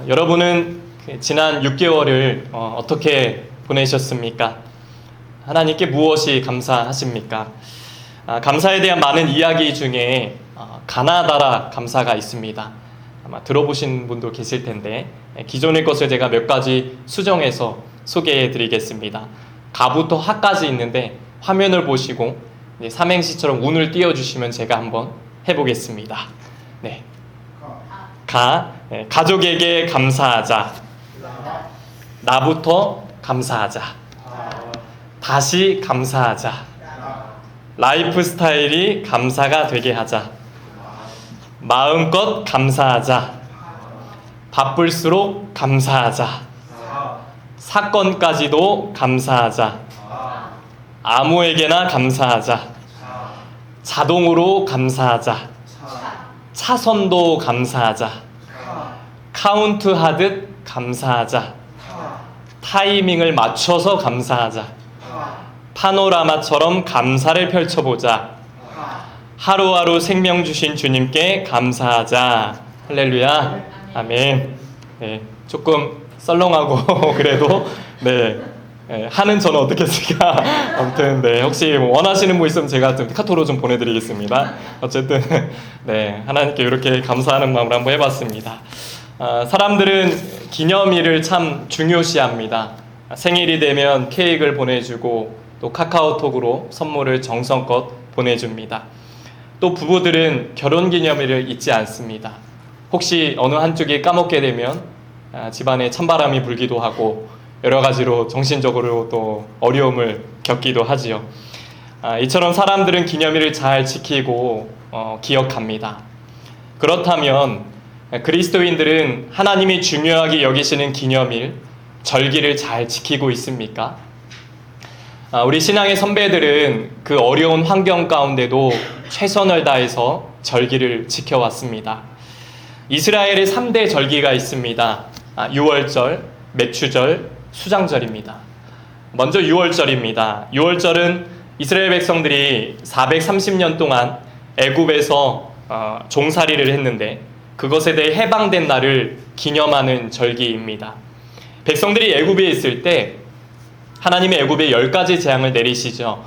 여러분은 지난 6개월을 어떻게 보내셨습니까? 하나님께 무엇이 감사하십니까? 감사에 대한 많은 이야기 중에 가나다라 감사가 있습니다. 아마 들어보신 분도 계실 텐데 기존의 것을 제가 몇 가지 수정해서 소개해 드리겠습니다. 가부터 하까지 있는데 화면을 보시고 삼행시처럼 운을 띄워주시면 제가 한번 해보겠습니다. 네. 가족에게 감사하자. 나부터 감사하자. 다시 감사하자. 라이프 스타일이 감사가 되게 하자. 마음껏 감사하자. 바쁠수록 감사하자. 사건까지도 감사하자. 아무에게나 감사하자. 자동으로 감사하자. 차선도 감사하자. 카운트 하듯 감사하자. 타이밍을 맞춰서 감사하자. 파노라마처럼 감사를 펼쳐보자. 하루하루 생명 주신 주님께 감사하자. 할렐루야. 아멘. 네, 조금 썰렁하고 그래도 하는 저는 어떻겠습니까? 아무튼 혹시 원하시는 분 있으면 제가 좀 카톡으로 좀 보내드리겠습니다. 어쨌든 하나님께 이렇게 감사하는 마음으로 한번 해봤습니다. 사람들은 기념일을 참 중요시합니다. 생일이 되면 케이크를 보내주고 또 카카오톡으로 선물을 정성껏 보내줍니다. 또 부부들은 결혼기념일을 잊지 않습니다. 혹시 어느 한쪽이 까먹게 되면 집안에 찬바람이 불기도 하고 여러 가지로 정신적으로 또 어려움을 겪기도 하지요. 이처럼 사람들은 기념일을 잘 지키고 기억합니다. 그렇다면 그리스도인들은 하나님이 중요하게 여기시는 기념일, 절기를 잘 지키고 있습니까? 우리 신앙의 선배들은 그 어려운 환경 가운데도 최선을 다해서 절기를 지켜왔습니다. 이스라엘의 3대 절기가 있습니다. 유월절, 맥추절, 수장절입니다. 먼저 유월절입니다. 유월절은 이스라엘 백성들이 430년 동안 애굽에서 종살이를 했는데 그것에 대해 해방된 날을 기념하는 절기입니다. 백성들이 애굽에 있을 때 하나님의 애굽에 10가지 재앙을 내리시죠.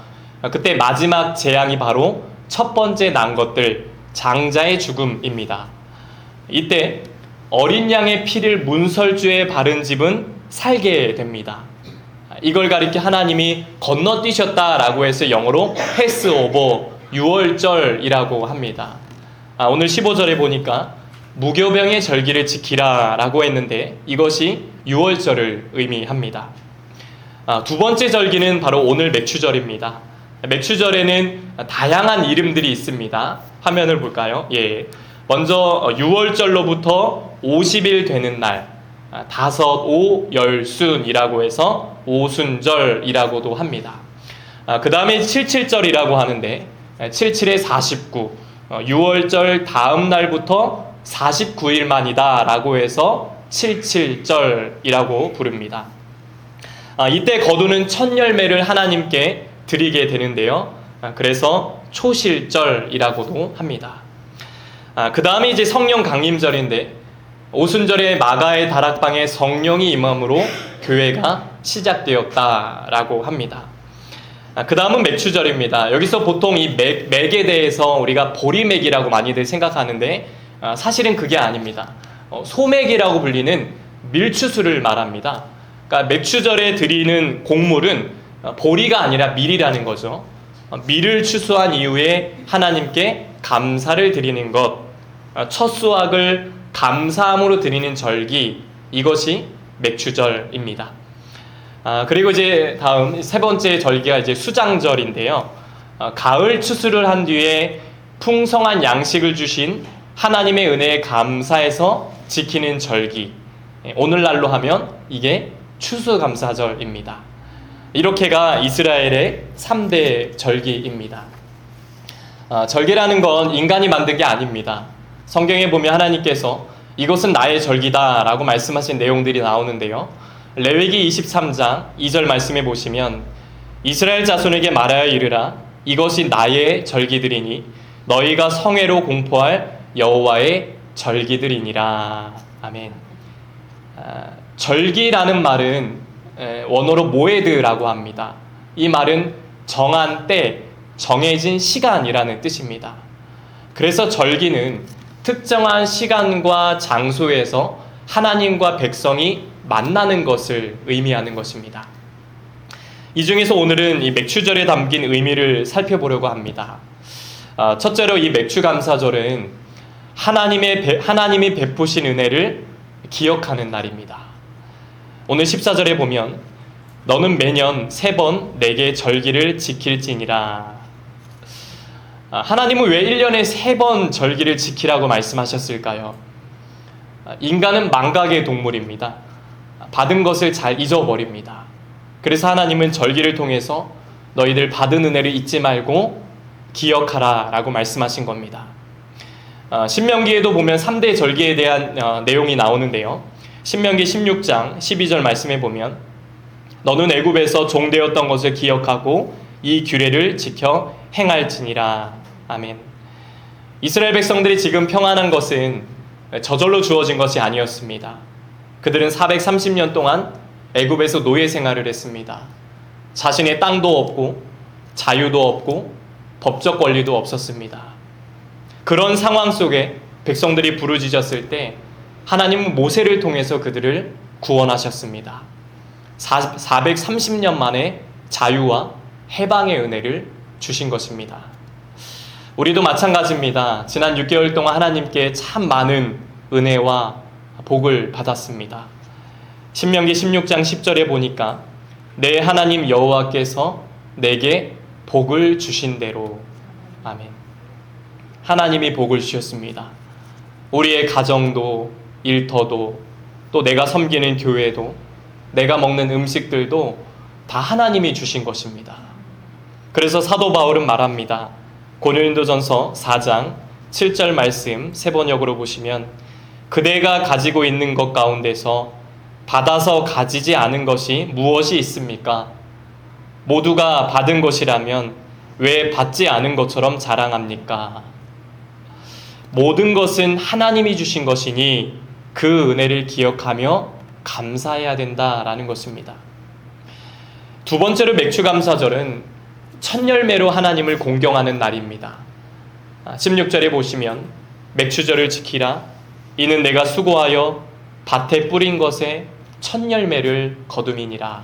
그때 마지막 재앙이 바로 첫 번째 난 것들, 장자의 죽음입니다. 이때 어린 양의 피를 문설주에 바른 집은 살게 됩니다. 이걸 가리켜 하나님이 건너뛰셨다라고 해서 영어로 패스오버, 유월절이라고 합니다. 오늘 15절에 보니까 무교병의 절기를 지키라 라고 했는데 이것이 유월절을 의미합니다. 두 번째 절기는 바로 오늘 맥추절입니다. 맥추절에는 다양한 이름들이 있습니다. 화면을 볼까요? 먼저 유월절로부터 50일 되는 날, 다섯, 오, 열순이라고 해서 오순절이라고도 합니다. 그 다음에 77절이라고 하는데 77에 49, 6월절 다음 날부터 49일 만이다 라고 해서 77절이라고 부릅니다. 이때 거두는 첫 열매를 하나님께 드리게 되는데요. 그래서 초실절이라고도 합니다. 그 다음에 이제 성령 강림절인데 오순절에 마가의 다락방에 성령이 임함으로 교회가 시작되었다라고 합니다. 그 다음은 맥추절입니다. 여기서 보통 이 맥에 대해서 우리가 보리맥이라고 많이들 생각하는데 사실은 그게 아닙니다. 소맥이라고 불리는 밀추수를 말합니다. 그러니까 맥추절에 드리는 곡물은 보리가 아니라 밀이라는 거죠. 밀을 추수한 이후에 하나님께 감사를 드리는 것, 첫 수확을 감사함으로 드리는 절기, 이것이 맥추절입니다. 그리고 이제 다음 세 번째 절기가 이제 수장절인데요. 가을 추수를 한 뒤에 풍성한 양식을 주신 하나님의 은혜에 감사해서 지키는 절기. 오늘날로 하면 이게 추수감사절입니다. 이렇게가 이스라엘의 3대 절기입니다. 절기라는 건 인간이 만든 게 아닙니다. 성경에 보면 하나님께서 이것은 나의 절기다 라고 말씀하신 내용들이 나오는데요. 레위기 23장 2절 말씀해 보시면 이스라엘 자손에게 말하여 이르라 이것이 나의 절기들이니 너희가 성회로 공포할 여호와의 절기들이니라. 아멘. 절기라는 말은 원어로 모에드라고 합니다. 이 말은 정한 때, 정해진 시간이라는 뜻입니다. 그래서 절기는 특정한 시간과 장소에서 하나님과 백성이 만나는 것을 의미하는 것입니다. 이 중에서 오늘은 이 맥추절에 담긴 의미를 살펴보려고 합니다. 첫째로 이 맥추감사절은 하나님이 베푸신 은혜를 기억하는 날입니다. 오늘 14절에 보면 너는 매년 3번 내게 절기를 지킬지니라. 하나님은 왜 1년에 3번 절기를 지키라고 말씀하셨을까요? 인간은 망각의 동물입니다. 받은 것을 잘 잊어버립니다. 그래서 하나님은 절기를 통해서 너희들 받은 은혜를 잊지 말고 기억하라 라고 말씀하신 겁니다. 신명기에도 보면 3대 절기에 대한 내용이 나오는데요. 신명기 16장 12절 말씀에 보면 너는 애굽에서 종되었던 것을 기억하고 이 규례를 지켜 행할지니라. 아멘. 이스라엘 백성들이 지금 평안한 것은 저절로 주어진 것이 아니었습니다. 그들은 430년 동안 애굽에서 노예 생활을 했습니다. 자신의 땅도 없고 자유도 없고 법적 권리도 없었습니다. 그런 상황 속에 백성들이 부르짖었을 때 하나님은 모세를 통해서 그들을 구원하셨습니다. 430년 만에 자유와 해방의 은혜를 주신 것입니다. 우리도 마찬가지입니다. 지난 6개월 동안 하나님께 참 많은 은혜와 복을 받았습니다. 신명기 16장 10절에 보니까 내 하나님 여호와께서 내게 복을 주신 대로. 아멘. 하나님이 복을 주셨습니다. 우리의 가정도, 일터도, 또 내가 섬기는 교회도, 내가 먹는 음식들도 다 하나님이 주신 것입니다. 그래서 사도 바울은 말합니다. 고린도전서 4장 7절 말씀 세번역으로 보시면 그대가 가지고 있는 것 가운데서 받아서 가지지 않은 것이 무엇이 있습니까? 모두가 받은 것이라면 왜 받지 않은 것처럼 자랑합니까? 모든 것은 하나님이 주신 것이니 그 은혜를 기억하며 감사해야 된다라는 것입니다. 두 번째로 맥추감사절은 첫 열매로 하나님을 공경하는 날입니다. 16절에 보시면 맥추절을 지키라. 이는 내가 수고하여 밭에 뿌린 것에 첫 열매를 거둠이니라.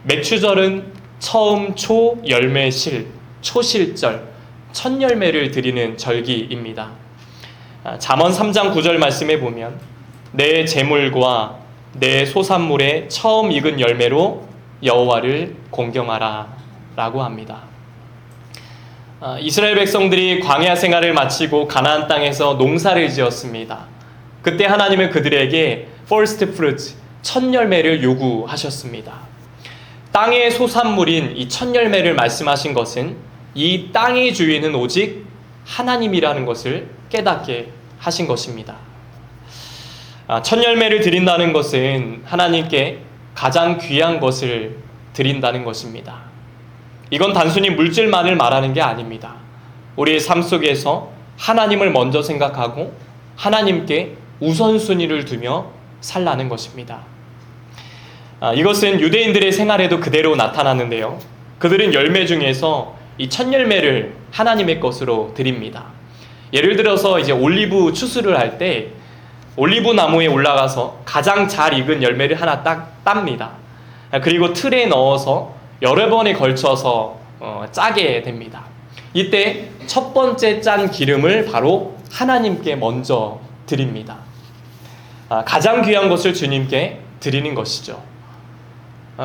맥추절은 처음 초 열매 실, 초실절, 첫 열매를 드리는 절기입니다. 잠언 3장 9절 말씀에 보면 내 재물과 내 소산물의 처음 익은 열매로 여호와를 공경하라 라고 합니다. 이스라엘 백성들이 광야 생활을 마치고 가나안 땅에서 농사를 지었습니다. 그때 하나님은 그들에게 first fruits, 첫 열매를 요구하셨습니다. 땅의 소산물인 이 첫 열매를 말씀하신 것은 이 땅의 주인은 오직 하나님이라는 것을 깨닫게 하신 것입니다. 첫 열매를 드린다는 것은 하나님께 가장 귀한 것을 드린다는 것입니다. 이건 단순히 물질만을 말하는 게 아닙니다. 우리의 삶 속에서 하나님을 먼저 생각하고 하나님께 우선순위를 두며 살라는 것입니다. 이것은 유대인들의 생활에도 그대로 나타나는데요. 그들은 열매 중에서 이 첫 열매를 하나님의 것으로 드립니다. 예를 들어서 이제 올리브 추수를 할 때 올리브 나무에 올라가서 가장 잘 익은 열매를 하나 딱 땁니다. 그리고 틀에 넣어서 여러 번에 걸쳐서 짜게 됩니다. 이때 첫 번째 짠 기름을 바로 하나님께 먼저 드립니다. 가장 귀한 것을 주님께 드리는 것이죠.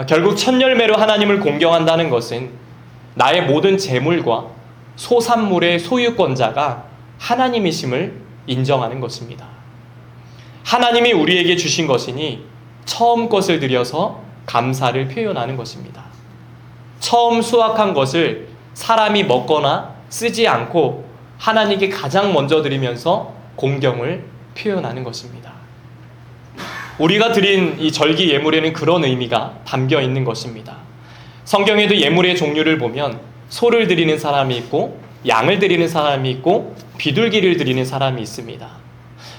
결국 첫 열매로 하나님을 공경한다는 것은 나의 모든 재물과 소산물의 소유권자가 하나님이심을 인정하는 것입니다. 하나님이 우리에게 주신 것이니 처음 것을 드려서 감사를 표현하는 것입니다. 처음 수확한 것을 사람이 먹거나 쓰지 않고 하나님께 가장 먼저 드리면서 공경을 표현하는 것입니다. 우리가 드린 이 절기 예물에는 그런 의미가 담겨 있는 것입니다. 성경에도 예물의 종류를 보면 소를 드리는 사람이 있고 양을 드리는 사람이 있고 비둘기를 드리는 사람이 있습니다.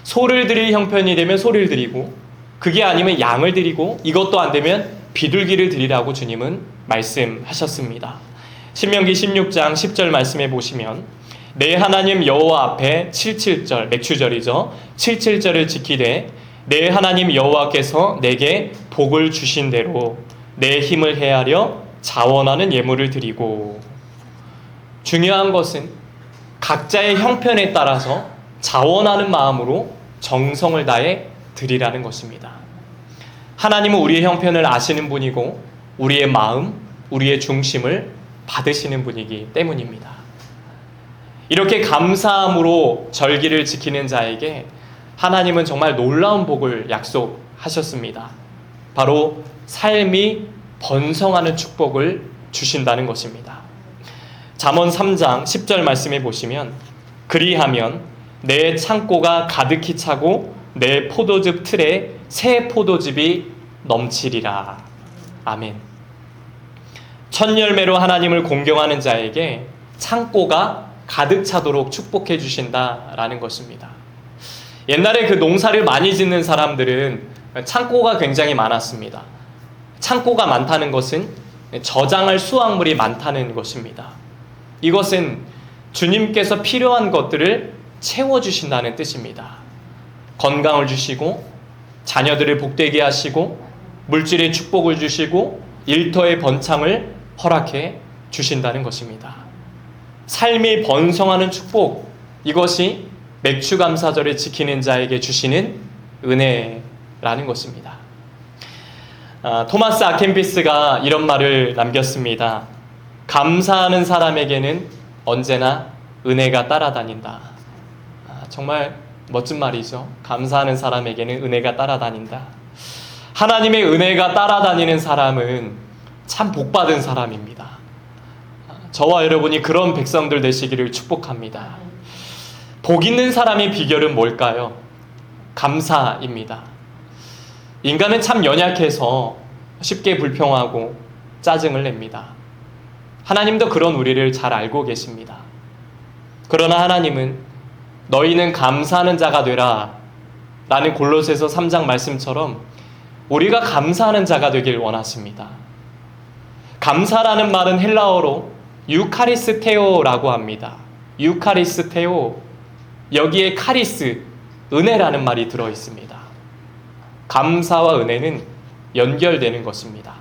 소를 드릴 형편이 되면 소를 드리고 그게 아니면 양을 드리고 이것도 안 되면 비둘기를 드리라고 주님은 말씀하셨습니다. 신명기 16장 10절 말씀해 보시면 내 하나님 여호와 앞에 77절 맥추절이죠. 77절을 지키되 내 하나님 여호와께서 내게 복을 주신 대로 내 힘을 헤아려 자원하는 예물을 드리고, 중요한 것은 각자의 형편에 따라서 자원하는 마음으로 정성을 다해 드리라는 것입니다. 하나님은 우리의 형편을 아시는 분이고 우리의 마음, 우리의 중심을 받으시는 분이기 때문입니다. 이렇게 감사함으로 절기를 지키는 자에게 하나님은 정말 놀라운 복을 약속하셨습니다. 바로 삶이 번성하는 축복을 주신다는 것입니다. 잠언 3장 10절 말씀해 보시면 그리하면 내 창고가 가득히 차고 내 포도즙 틀에 새 포도즙이 넘치리라. 아멘. 첫 열매로 하나님을 공경하는 자에게 창고가 가득 차도록 축복해 주신다라는 것입니다. 옛날에 그 농사를 많이 짓는 사람들은 창고가 굉장히 많았습니다. 창고가 많다는 것은 저장할 수확물이 많다는 것입니다. 이것은 주님께서 필요한 것들을 채워주신다는 뜻입니다. 건강을 주시고 자녀들을 복되게 하시고 물질의 축복을 주시고 일터의 번창을 허락해 주신다는 것입니다. 삶이 번성하는 축복, 이것이 맥추감사절을 지키는 자에게 주시는 은혜라는 것입니다. 토마스 아켄피스가 이런 말을 남겼습니다. 감사하는 사람에게는 언제나 은혜가 따라다닌다. 정말 멋진 말이죠. 감사하는 사람에게는 은혜가 따라다닌다. 하나님의 은혜가 따라다니는 사람은 참 복받은 사람입니다. 저와 여러분이 그런 백성들 되시기를 축복합니다. 복 있는 사람의 비결은 뭘까요? 감사입니다. 인간은 참 연약해서 쉽게 불평하고 짜증을 냅니다. 하나님도 그런 우리를 잘 알고 계십니다. 그러나 하나님은 너희는 감사하는 자가 되라 라는 골로새서 3장 말씀처럼 우리가 감사하는 자가 되길 원하십니다. 감사라는 말은 헬라어로 유카리스테오라고 합니다. 유카리스테오, 여기에 카리스, 은혜라는 말이 들어있습니다. 감사와 은혜는 연결되는 것입니다.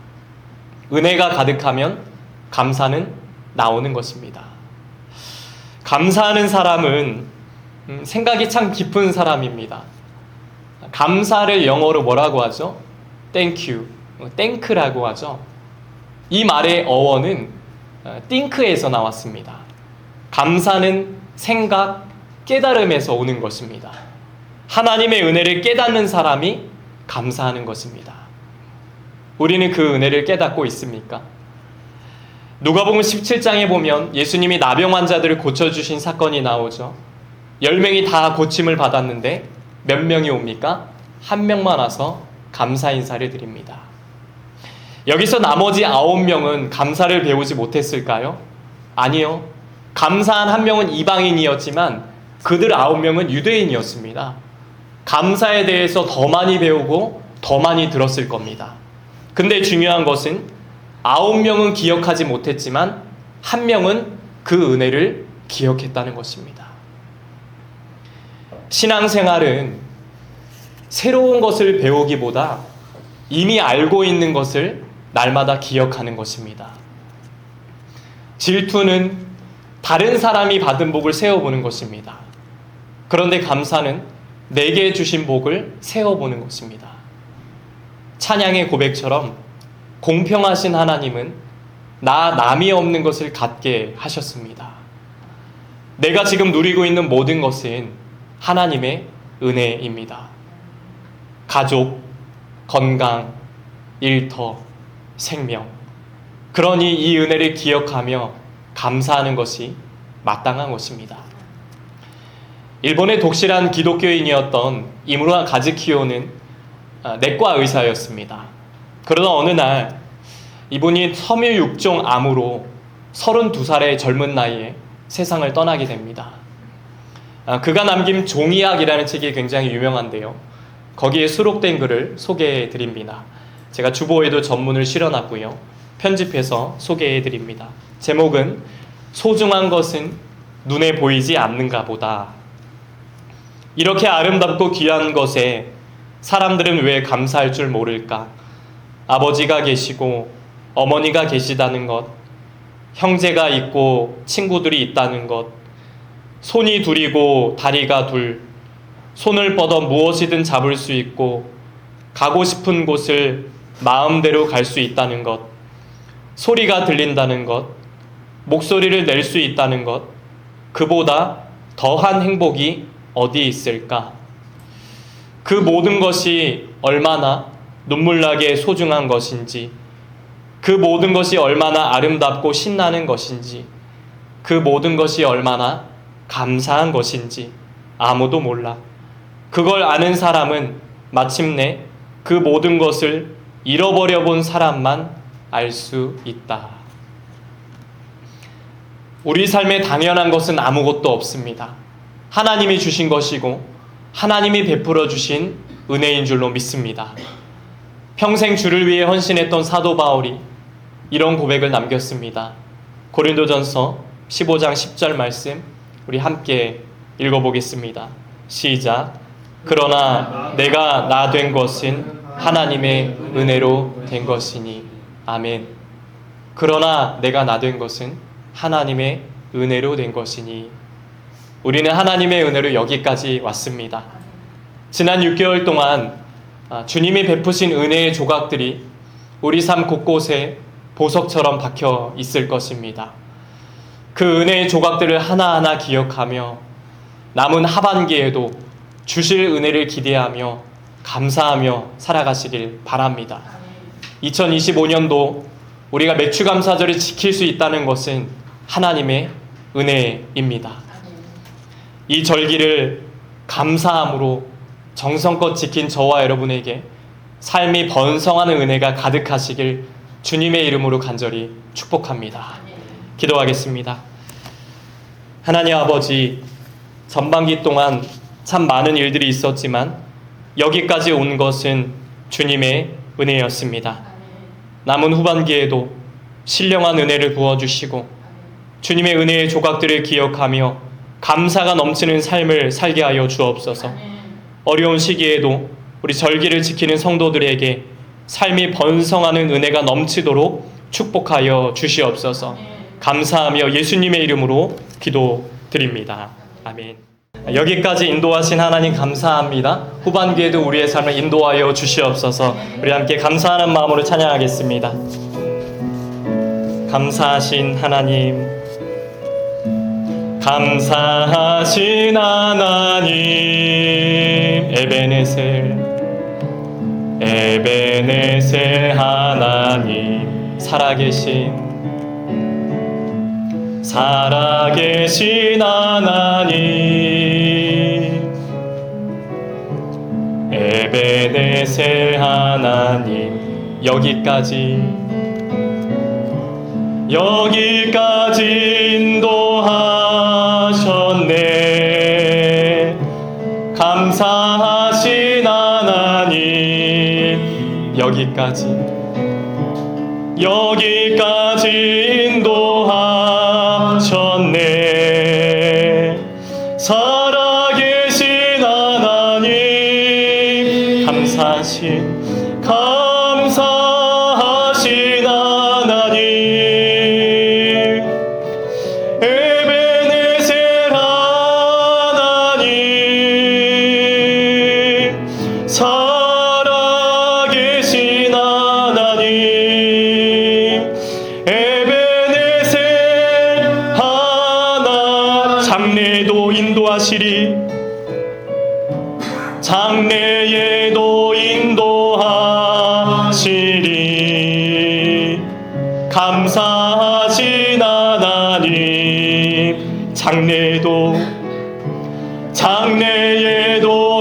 은혜가 가득하면 감사는 나오는 것입니다. 감사하는 사람은 생각이 참 깊은 사람입니다. 감사를 영어로 뭐라고 하죠? Thank you, 땡크라고 하죠. 이 말의 어원은 think에서 나왔습니다. 감사는 생각, 깨달음에서 오는 것입니다. 하나님의 은혜를 깨닫는 사람이 감사하는 것입니다. 우리는 그 은혜를 깨닫고 있습니까? 누가복음 17장에 보면 예수님이 나병 환자들을 고쳐주신 사건이 나오죠. 10명이 다 고침을 받았는데 몇 명이 옵니까? 한 명만 와서 감사 인사를 드립니다. 여기서 나머지 9명은 감사를 배우지 못했을까요? 아니요. 감사한 한 명은 이방인이었지만 그들 9명은 유대인이었습니다. 감사에 대해서 더 많이 배우고 더 많이 들었을 겁니다. 근데 중요한 것은 9명은 기억하지 못했지만 한 명은 그 은혜를 기억했다는 것입니다. 신앙생활은 새로운 것을 배우기보다 이미 알고 있는 것을 날마다 기억하는 것입니다. 질투는 다른 사람이 받은 복을 세어보는 것입니다. 그런데 감사는 내게 주신 복을 세어보는 것입니다. 찬양의 고백처럼 공평하신 하나님은 나 남이 없는 것을 갖게 하셨습니다. 내가 지금 누리고 있는 모든 것은 하나님의 은혜입니다. 가족, 건강, 일터, 생명. 그러니 이 은혜를 기억하며 감사하는 것이 마땅한 것입니다. 일본의 독실한 기독교인이었던 이무라 가즈키오는 내과 의사였습니다. 그러나 어느 날 이분이 섬유육종 암으로 32살의 젊은 나이에 세상을 떠나게 됩니다. 그가 남긴 종이학이라는 책이 굉장히 유명한데요. 거기에 수록된 글을 소개해 드립니다. 제가 주보에도 전문을 실어놨고요. 편집해서 소개해 드립니다. 제목은 소중한 것은 눈에 보이지 않는가 보다. 이렇게 아름답고 귀한 것에 사람들은 왜 감사할 줄 모를까? 아버지가 계시고 어머니가 계시다는 것, 형제가 있고 친구들이 있다는 것, 손이 둘이고 다리가 둘, 손을 뻗어 무엇이든 잡을 수 있고 가고 싶은 곳을 마음대로 갈 수 있다는 것, 소리가 들린다는 것, 목소리를 낼 수 있다는 것, 그보다 더한 행복이 어디 있을까? 그 모든 것이 얼마나 눈물나게 소중한 것인지, 그 모든 것이 얼마나 아름답고 신나는 것인지, 그 모든 것이 얼마나 감사한 것인지 아무도 몰라. 그걸 아는 사람은 마침내 그 모든 것을 잃어버려 본 사람만 알 수 있다. 우리 삶에 당연한 것은 아무것도 없습니다. 하나님이 주신 것이고 하나님이 베풀어 주신 은혜인 줄로 믿습니다. 평생 주를 위해 헌신했던 사도 바울이 이런 고백을 남겼습니다. 고린도전서 15장 10절 말씀 우리 함께 읽어보겠습니다. 시작. 그러나 내가 나 된 것은 하나님의 은혜로 된 것이니. 아멘. 그러나 내가 나 된 것은 하나님의 은혜로 된 것이니. 우리는 하나님의 은혜로 여기까지 왔습니다. 지난 6개월 동안 주님이 베푸신 은혜의 조각들이 우리 삶 곳곳에 보석처럼 박혀 있을 것입니다. 그 은혜의 조각들을 하나하나 기억하며 남은 하반기에도 주실 은혜를 기대하며 감사하며 살아가시길 바랍니다. 2025년도 우리가 매추감사절을 지킬 수 있다는 것은 하나님의 은혜입니다. 이 절기를 감사함으로 정성껏 지킨 저와 여러분에게 삶이 번성하는 은혜가 가득하시길 주님의 이름으로 간절히 축복합니다. 기도하겠습니다. 하나님 아버지, 전반기 동안 참 많은 일들이 있었지만 여기까지 온 것은 주님의 은혜였습니다. 남은 후반기에도 신령한 은혜를 부어주시고 주님의 은혜의 조각들을 기억하며 감사가 넘치는 삶을 살게 하여 주옵소서. 어려운 시기에도 우리 절기를 지키는 성도들에게 삶이 번성하는 은혜가 넘치도록 축복하여 주시옵소서. 감사하며 예수님의 이름으로 기도드립니다. 아멘. 여기까지 인도하신 하나님 감사합니다. 후반기에도 우리의 삶을 인도하여 주시옵소서. 우리 함께 감사하는 마음으로 찬양하겠습니다. 감사하신 하나님, 감사하신 하나님, 에베네셀 하나님, 살아계신 하나님, 에베네셀 하나님, 여기까지 인도하셨네. 감사하신 하나님, 여기까지 인도하셨네. 살아계신 하나님, 감사하신 하나님, 에베네셀 하나님, 살아계신 하나님, 에베네셀 하나님, 장래에도 인도하시리, 장래에도 인도하시리. 감사하신 하나님, 장래에도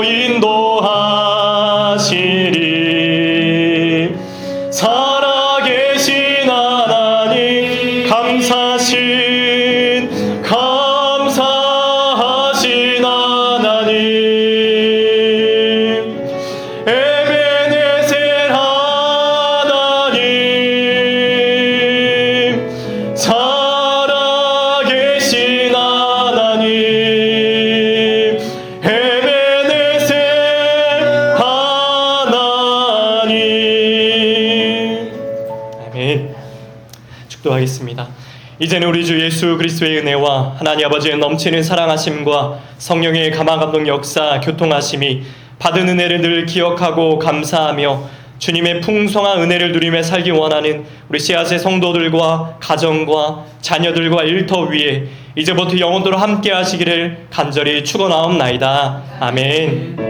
인도하시리. 살아계신 하나님, 감사하신 하나님, 기도하겠습니다. 이제는 우리 주 예수 그리스도의 은혜와 하나님 아버지의 넘치는 사랑하심과 성령의 감화감동 역사 교통하심이 받은 은혜를 늘 기억하고 감사하며 주님의 풍성한 은혜를 누리며 살기 원하는 우리 씨앗의 성도들과 가정과 자녀들과 일터 위에 이제부터 영원토록 함께 하시기를 간절히 축원하옵나이다. 아멘.